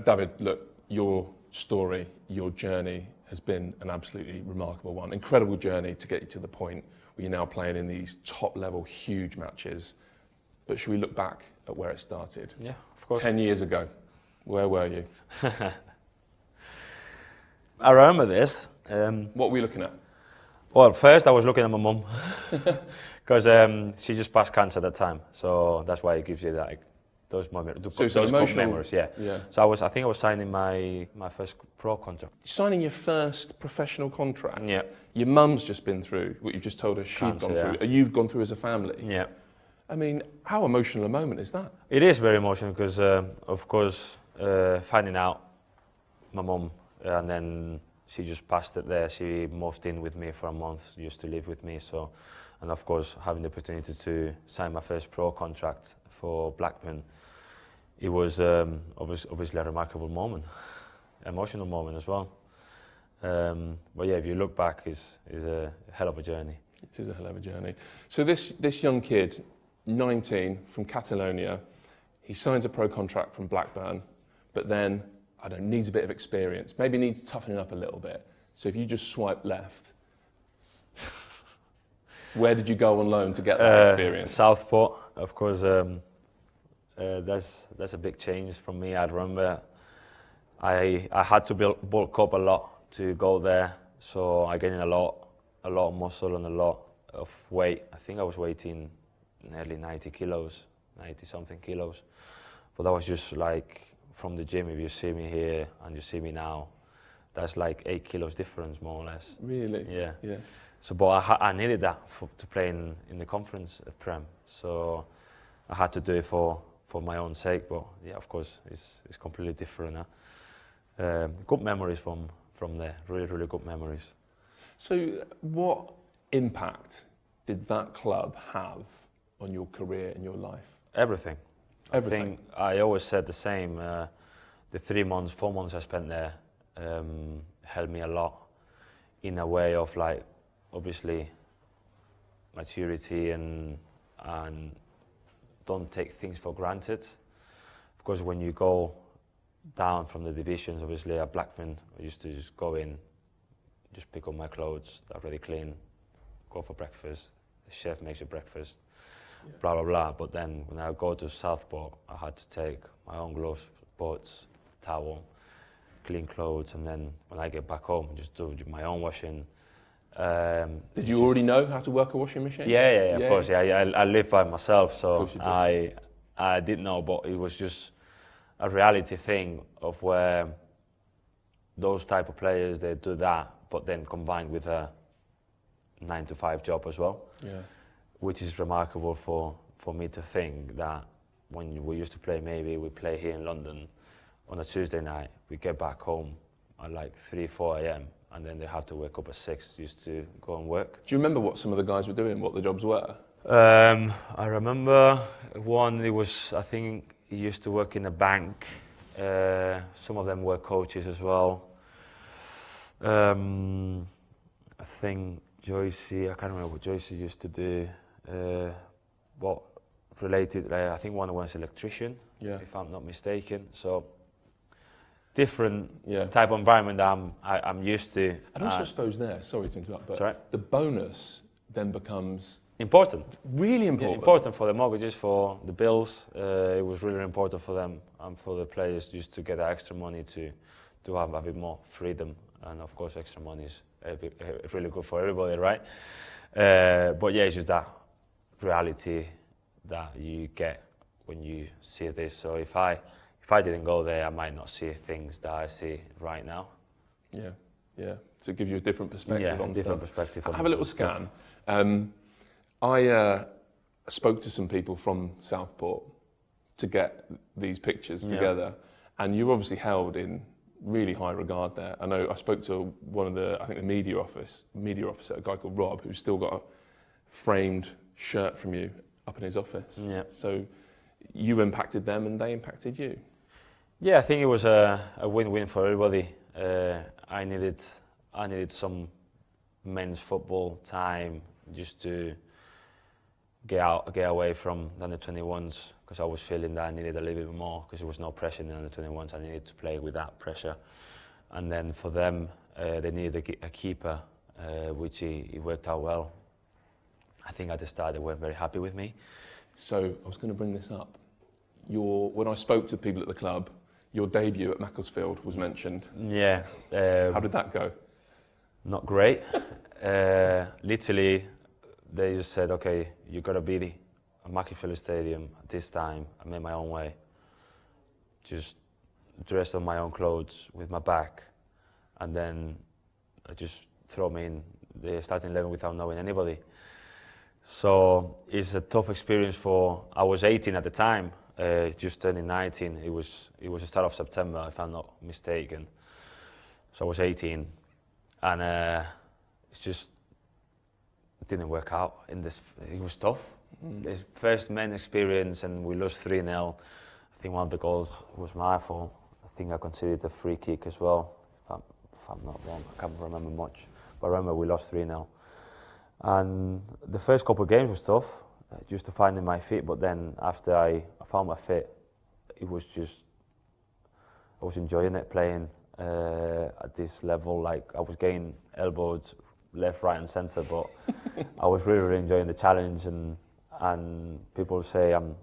David, look, your story, your journey has been an absolutely remarkable one. Incredible journey to get you to the point where you're now playing in these top-level, huge matches. But should we look back at where it started? Yeah, of course. 10 years ago, where were you? I remember this. What were we looking at? Well, first I was looking at my mum, because she just passed cancer at that time. So that's why it gives you that, like, those memories. So it's emotional memories, yeah. Yeah. So I think I was signing my first pro contract. Signing your first professional contract. Yeah. Your mum's just been through what you've just told us she'd Cancer, gone through. yeah. You've gone through as a family. Yeah. I mean, how emotional a moment is that? It is very emotional because, of course, finding out my mum, and then she just passed it there. She moved in with me for a month, used to live with me. So, and of course, having the opportunity to sign my first pro contract for Blackburn, it was obviously a remarkable moment, emotional moment as well. But yeah, if you look back, it's a hell of a journey. It is a hell of a journey. So this young kid, 19, from Catalonia, he signs a pro contract from Blackburn, but then, I don't know, needs a bit of experience, maybe needs toughening up a little bit. So if you just swipe left, where did you go on loan to get that experience? Southport, of course. That's a big change from me. I remember I had to bulk up a lot to go there, so I gained a lot of muscle and a lot of weight. I think I was weighing nearly 90 kilos, 90 something kilos. But that was just like from the gym. If you see me here and you see me now, that's like 8 kilos difference, more or less. Really? Yeah. Yeah. So, but I needed that to play in the conference Prem. So I had to do it for my own sake. But yeah, of course, it's completely different. Good memories from there. Really, really good memories. So what impact did that club have on your career and your life? Everything. Everything. I think I always said the same. The 4 months I spent there helped me a lot in a way of, like, obviously maturity and don't take things for granted. Of course, when you go down from the divisions, obviously at Blackburn, I used to just go in, just pick up my clothes, already clean, go for breakfast. The chef makes you breakfast, blah, blah, blah. But then when I go to Southport, I had to take my own gloves, boots, towel, clean clothes, and then when I get back home, just do my oon washing. Did you already know how to work a washing machine? Yeah, of course. Yeah, I live by myself, so I I didn't know, but it was just a reality thing of where those type of players, they do that, but then combined with a 9-to-5 job as well. Yeah. Which is remarkable for me to think that when we used to play, maybe we play here in London on a Tuesday night, we get back home at like 3-4 a.m. and then they have to wake up at 6 just to go and work. Do you remember what some of the guys were doing, what the jobs were? I remember one, I think he used to work in a bank. Some of them were coaches as well. I think Joycey, I can't remember what Joycey used to do. What related, I think one was electrician, if I'm not mistaken. So different type of environment that I'm used to. And also, I suppose sorry to interrupt, but the bonus then becomes important. Really important. Yeah, important for the mortgages, for the bills. It was really important for them and for the players just to get extra money to have a bit more freedom. And of course, extra money is really good for everybody, right? But yeah, it's just that reality that you get when you see this. So if I didn't go there, I might not see things that I see right now. Yeah. So it gives you a different perspective on different stuff. Perspective. Have a little scan. I spoke to some people from Southport to get these pictures together, and you're obviously held in really high regard there. I know I spoke to one of the media officer, a guy called Rob, who's still got a framed shirt from you up in his office. Yeah. So you impacted them and they impacted you. Yeah, I think it was a win-win for everybody. I needed some men's football time just to get away from the under-21s because I was feeling that I needed a little bit more because there was no pressure in the under-21s. I needed to play with that pressure. And then for them, they needed a keeper, which he worked out well. I think at the start they weren't very happy with me. So I was going to bring this up. When I spoke to people at the club, your debut at Mansfield was mentioned. Yeah. How did that go? Not great. Literally, they just said, okay, you got to be at Mansfield Stadium at this time. I made my own way. Just dressed on my own clothes with my back, and then I just throw me in the starting 11 without knowing anybody. So it's a tough experience I was 18 at the time, just turning 19. It was the start of September, if I'm not mistaken. So I was 18, and it didn't work out. It was tough. It's first main experience, and we lost 3-0. I think one of the goals was my fault. I think I considered a free kick as well, if I'm not wrong. I can't remember much, but I remember we lost 3-0. And the first couple of games was tough, just to finding my feet. But then after I found my feet, it was I was enjoying it, playing at this level. Like, I was getting elbowed left, right, and centre, but I was really, really enjoying the challenge. And people say I'm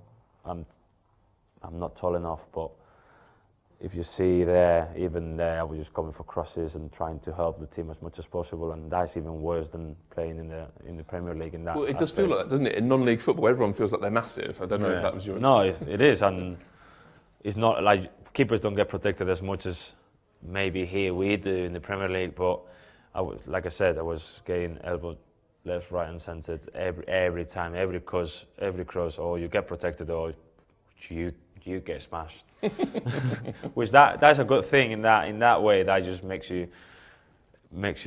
not tall enough, but if you see even there, I was just coming for crosses and trying to help the team as much as possible, and that's even worse than playing in the Premier League in that. Well, it does feel like that, doesn't it? In non-league football, everyone feels like they're massive. I don't know if that was your experience. No, it is, and it's not like keepers don't get protected as much as maybe here we do in the Premier League. But like I said, I was getting elbowed left, right, and centre every time, every cross, or you get protected, or you get smashed. Which that's a good thing in that way. That just makes you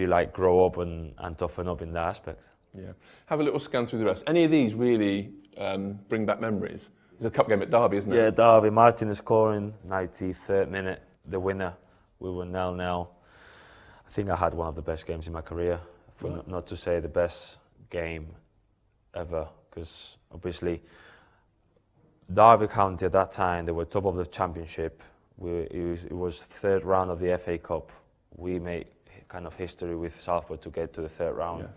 like grow up and toughen up in that aspect. Yeah. Have a little scan through the rest. Any of these really bring back memories? There's a cup game at Derby, isn't it? Yeah, Derby. Martin is scoring 93rd minute, the winner. We were 0-0. I think I had one of the best games in my career. Not to say the best game ever, because obviously Derby County at that time, they were top of the championship. It was third round of the FA Cup. We made kind of history with Southport to get to the third round. Yeah.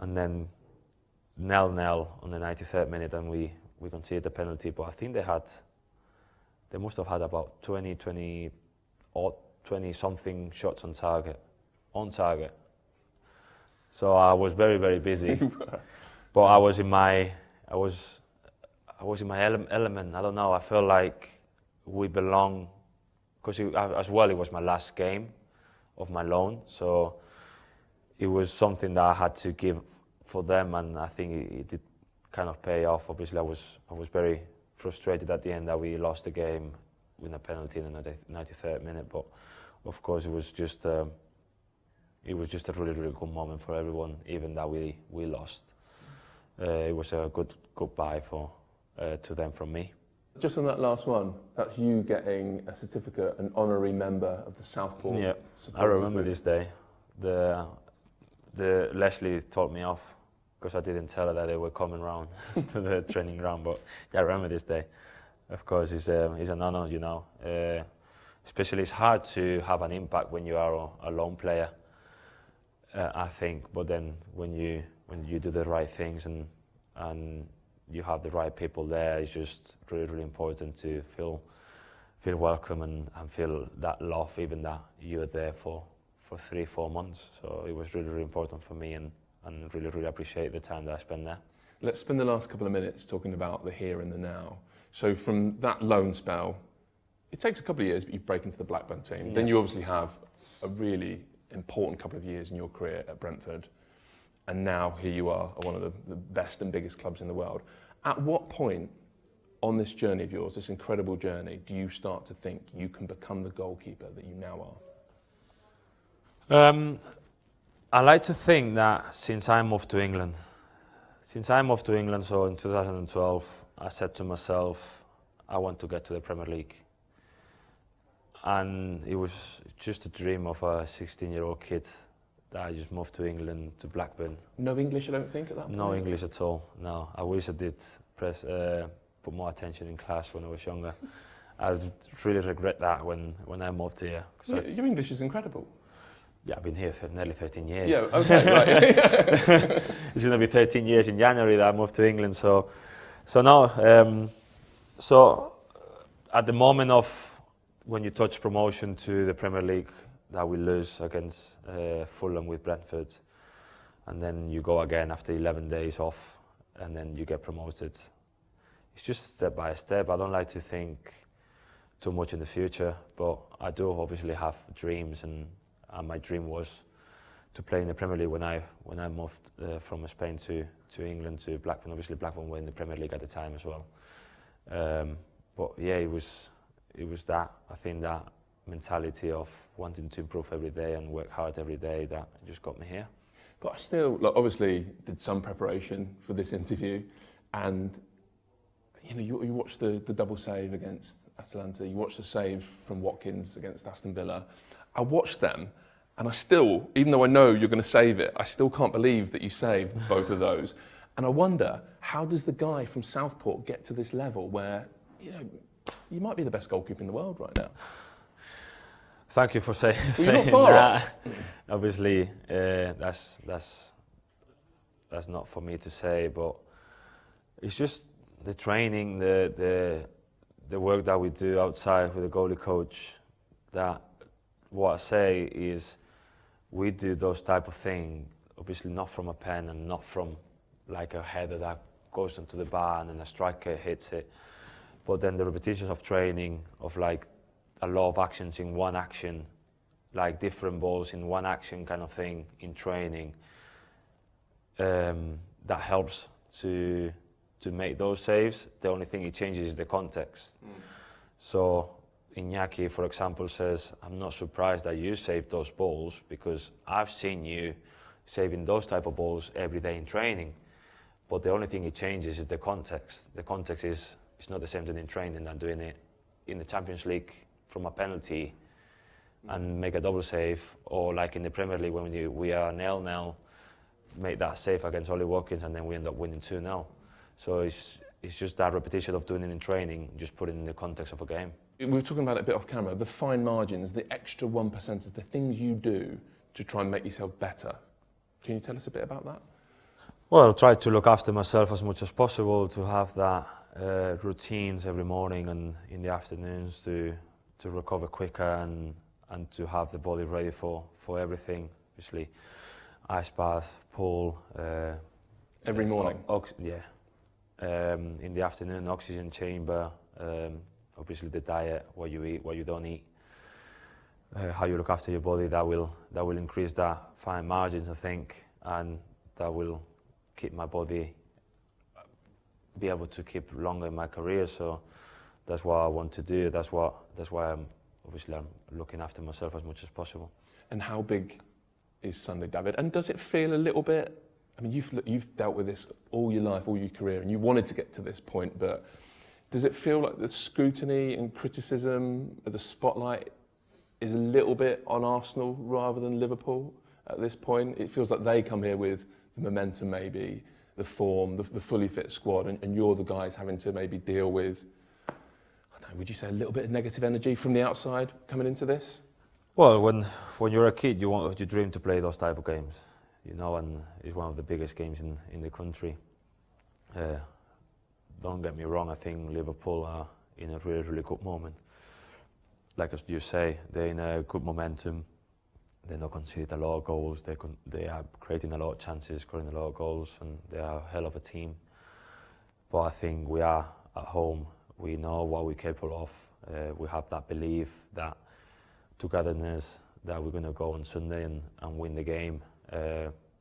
And then 0-0 on the 93rd minute, and we conceded the penalty. But I think they must have had about 20 something shots on target. So I was very, very busy. But I was in my element. I don't know. I felt like we belong, because as well it was my last game of my loan, so it was something that I had to give for them, and I think it did kind of pay off. Obviously, I was very frustrated at the end that we lost the game with a penalty in the 93rd minute. But of course, it was just a really, really good moment for everyone, even that we lost. It was a good goodbye to them from me. Just on that last one, that's you getting a certificate, an honorary member of the Southport. Yeah, I remember this day. The Leslie told me off because I didn't tell her that they were coming round to the training ground. But yeah, I remember this day. Of course, it's an honor, you know. Especially, it's hard to have an impact when you are a lone player, I think. But then when you do the right things and you have the right people there, it's just really, really important to feel welcome and feel that love, even that you are there for 3-4 months. So it was really, really important for me, and really, really appreciate the time that I spent there. Let's spend the last couple of minutes talking about the here and the now. So from that loan spell, it takes a couple of years, but you break into the Blackburn team. Yeah. Then you obviously have a really important couple of years in your career at Brentford. And now here you are at one of the best and biggest clubs in the world. At what point on this journey of yours, this incredible journey, do you start to think you can become the goalkeeper that you now are? I like to think that since I moved to England, so in 2012, I said to myself, I want to get to the Premier League. And it was just a dream of a 16-year-old kid that I just moved to England, to Blackburn. No English, I don't think, at that point? No English at all, no. I wish I did put more attention in class when I was younger. I really regret that when I moved here. Your English is incredible. Yeah, I've been here for nearly 13 years. Yeah, okay, right. It's going to be 13 years in January that I moved to England. So now, so at the moment of when you touch promotion to the Premier League, that we lose against Fulham with Brentford, and then you go again after 11 days off, and then you get promoted. It's just step by step. I don't like to think too much in the future, but I do obviously have dreams, and my dream was to play in the Premier League when I moved from Spain to England to Blackburn. Obviously, Blackburn were in the Premier League at the time as well. But yeah, it was that, I think, that mentality of wanting to improve every day and work hard every day that just got me here. But I still, like, obviously did some preparation for this interview, and you watch the double save against Atalanta, you watch the save from Watkins against Aston Villa. I watched them, and I still, even though I know you're going to save it, I still can't believe that you saved both of those. And I wonder, how does the guy from Southport get to this level where, you might be the best goalkeeper in the world right now? Thank you for saying You're not far that. off. Obviously, that's not for me to say, but it's just the training, the work that we do outside with the goalie coach. That what I say is, we do those type of things, obviously not from a pen and not from like a header that goes into the bar and then a striker hits it, but then the repetitions of training of like a lot of actions in one action, like different balls in one action kind of thing in training, that helps to make those saves. The only thing it changes is the context. So Iñaki, for example, says, I'm not surprised that you saved those balls because I've seen you saving those type of balls every day in training. But the only thing it changes is the context. The context is it's not the same thing in training than doing it in the Champions League from a penalty and make a double save, or like in the Premier League when we are 0-0, make that save against Ollie Watkins and then we end up winning 2-0. So it's just that repetition of doing it in training, just put it in the context of a game. We were talking about it a bit off camera, the fine margins, the extra 1%, the things you do to try and make yourself better. Can you tell us a bit about that? Well, I try to look after myself as much as possible, to have that routines every morning and in the afternoons to recover quicker and to have the body ready for everything. Obviously, ice bath, pool. Every morning? In the afternoon, oxygen chamber. Obviously, the diet, what you eat, what you don't eat, how you look after your body. That will increase that fine margins, I think, and that will keep my body be able to keep longer in my career. So that's what I want to do. That's why I'm looking after myself as much as possible. And how big is Sunday, David? And does it feel a little bit? I mean, you've dealt with this all your life, all your career, and you wanted to get to this point. But does it feel like the scrutiny and criticism, the spotlight, is a little bit on Arsenal rather than Liverpool at this point? It feels like they come here with the momentum, maybe the form, the fully fit squad, and you're the guys having to maybe deal with, I don't know, would you say a little bit of negative energy from the outside coming into this? Well, when you're a kid, you dream to play those type of games, and it's one of the biggest games in the country. Don't get me wrong, I think Liverpool are in a really, really good moment. Like as you say, they're in a good momentum. They're not conceding a lot of goals. They are creating a lot of chances, scoring a lot of goals, and they are a hell of a team. But I think we are at home. We know what we're capable of. We have that belief, that togetherness, that we're going to go on Sunday and win the game.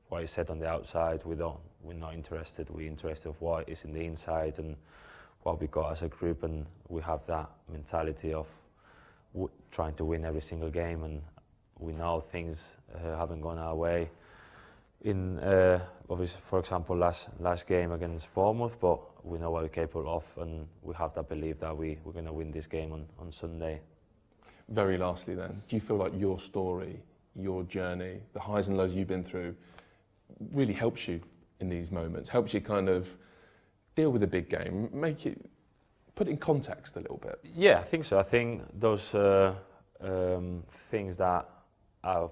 What is said on the outside, we're not interested. We're interested in what is in the inside and what we got as a group, and we have that mentality of trying to win every single game. And we know things haven't gone our way in, obviously, for example, last game against Bournemouth, but we know what we're capable of, and we have that belief that we're going to win this game on Sunday. Very lastly then, do you feel like your story, your journey, the highs and lows you've been through, really helps you in these moments, helps you kind of deal with a big game, make it put it in context a little bit. Yeah, I think so. I think those things that I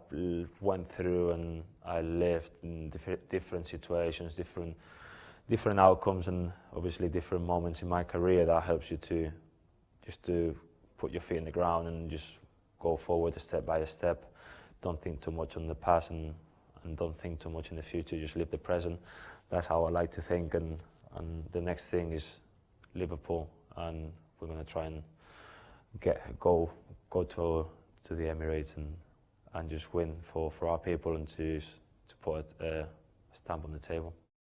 went through and I lived in different situations, different outcomes, and obviously different moments in my career, that helps you to put your feet in the ground and just go forward step by step. Don't think too much on the past and don't think too much in the future. Just live the present. That's how I like to think. And the next thing is Liverpool, and we're going to try and go to the Emirates and just win for our people and to put a stamp on the table.